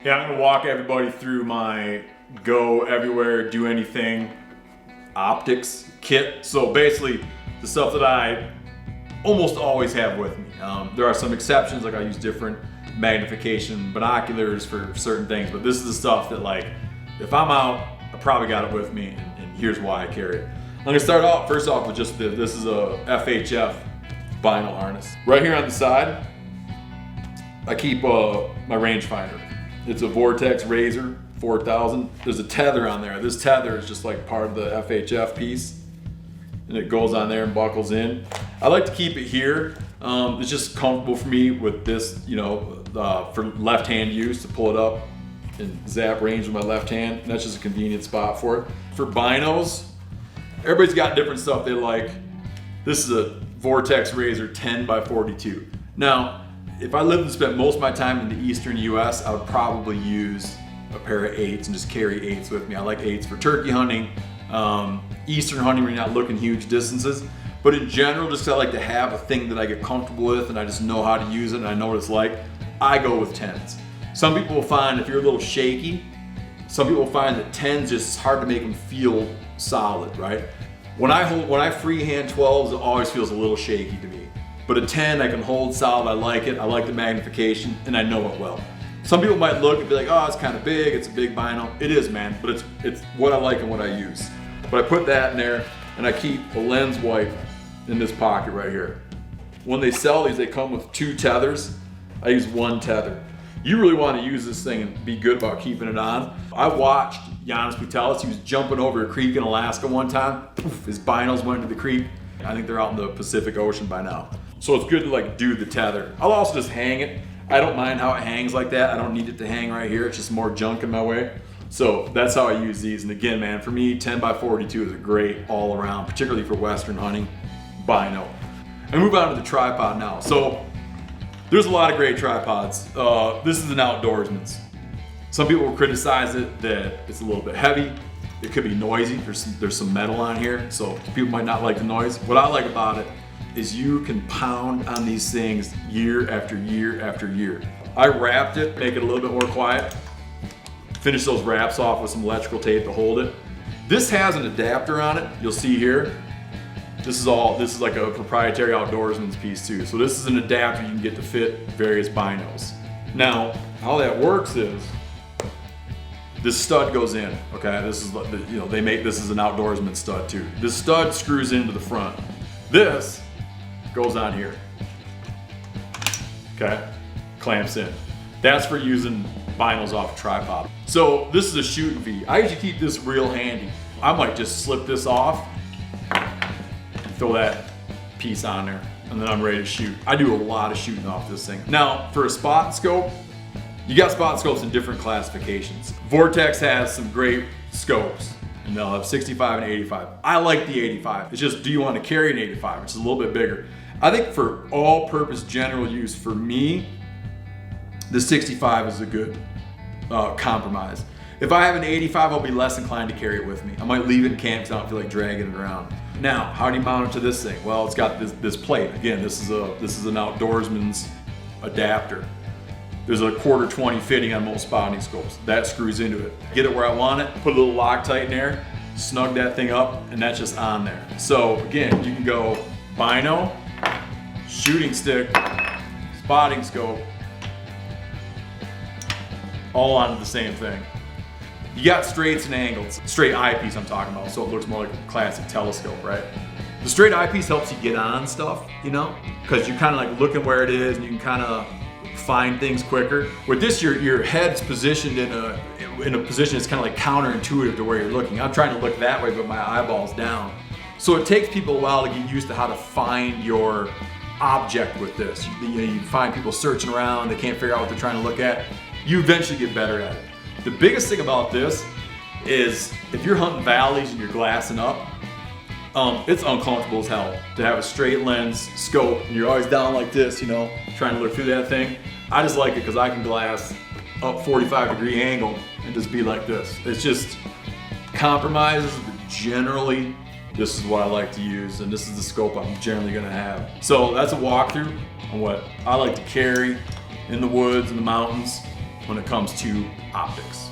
Yeah, I'm gonna walk everybody through my go everywhere, do anything optics kit. So basically the stuff that I almost always have with me. There are some exceptions, like I use different magnification binoculars for certain things, but this is the stuff that, like, if I'm out, I probably got it with me, and here's why I carry it. I'm gonna start off first off with just this is a FHF vinyl harness. Right here on the side, I keep my rangefinder. It's a Vortex Razor 4000. There's a tether on there. This tether is just like part of the FHF piece, and it goes on there and buckles in. I like to keep it here. It's just comfortable for me with this, you know, for left-hand use, to pull it up and zap range with my left hand. And that's just a convenient spot for it. For binos, everybody's got different stuff they like. This is a Vortex Razor 10x42. Now, if I lived and spent most of my time in the eastern US, I would probably use a pair of 8s and just carry 8s with me. I like 8s for turkey hunting, eastern hunting where you're not looking huge distances. But in general, just 'cause I like to have a thing that I get comfortable with and I just know how to use it and I know what it's like, I go with 10s. Some people will find if you're a little shaky, some people will find that 10s just hard to make them feel solid, right? When I freehand 12s, it always feels a little shaky to me. But a 10 I can hold solid, I like it, I like the magnification, and I know it well. Some people might look and be like, oh, it's kind of big, it's a big bino. It is, man, but it's what I like and what I use. But I put that in there, and I keep a lens wipe in this pocket right here. When they sell these, they come with 2 tethers. I use 1 tether. You really want to use this thing and be good about keeping it on. I watched Janis Putelis. He was jumping over a creek in Alaska one time. Poof, his binos went into the creek. I think they're out in the Pacific Ocean by now. So it's good to like do the tether. I'll also just hang it. I don't mind how it hangs like that. I don't need it to hang right here. It's just more junk in my way. So that's how I use these. And again, man, for me, 10x42 is a great all around, particularly for Western hunting, bino. I move on to the tripod now. So there's a lot of great tripods. This is an Outdoorsman's. Some people will criticize it that it's a little bit heavy. It could be noisy. There's some metal on here, so people might not like the noise. What I like about it is you can pound on these things year after year after year. I wrapped it, make it a little bit more quiet. Finish those wraps off with some electrical tape to hold it. This has an adapter on it, you'll see here. This is like a proprietary Outdoorsman's piece too. So this is an adapter you can get to fit various binos. Now, how that works is, this stud goes in, okay? This is, you know, this is an Outdoorsman stud too. This stud screws into the front. This goes on here, okay? Clamps in. That's for using binos off a tripod. So this is a shooting feed. I usually keep this real handy. I might just slip this off, throw that piece on there, and then I'm ready to shoot. I do a lot of shooting off this thing. Now, for a spot scope, you got spot scopes in different classifications. Vortex has some great scopes, and they'll have 65 and 85. I like the 85. It's just, do you want to carry an 85, which is a little bit bigger? I think for all-purpose general use, for me, the 65 is a good compromise. If I have an 85, I'll be less inclined to carry it with me. I might leave it in camp because I don't feel like dragging it around. Now, how do you mount it to this thing? Well, it's got this plate. Again, this is an Outdoorsman's adapter. There's a 1/4-20 fitting on most spotting scopes. That screws into it. Get it where I want it, put a little Loctite in there, snug that thing up, and that's just on there. So again, you can go bino, shooting stick, spotting scope, all onto the same thing. You got straights and angles. Straight eyepiece I'm talking about, so it looks more like a classic telescope, right? The straight eyepiece helps you get on stuff, you know, because you're kind of like looking where it is and you can kind of find things quicker. With this, your head's positioned in a position that's kind of like counterintuitive to where you're looking. I'm trying to look that way, but my eyeball's down. So it takes people a while to get used to how to find your object with this. You find people searching around, they can't figure out what they're trying to look at. You eventually get better at it. The biggest thing about this is if you're hunting valleys and you're glassing up, it's uncomfortable as hell to have a straight lens scope and you're always down like this, you know, trying to look through that thing. I just like it because I can glass up 45-degree angle and just be like this. It's just compromises, but generally this is what I like to use and this is the scope I'm generally gonna have. So that's a walkthrough on what I like to carry in the woods and the mountains. when it comes to optics.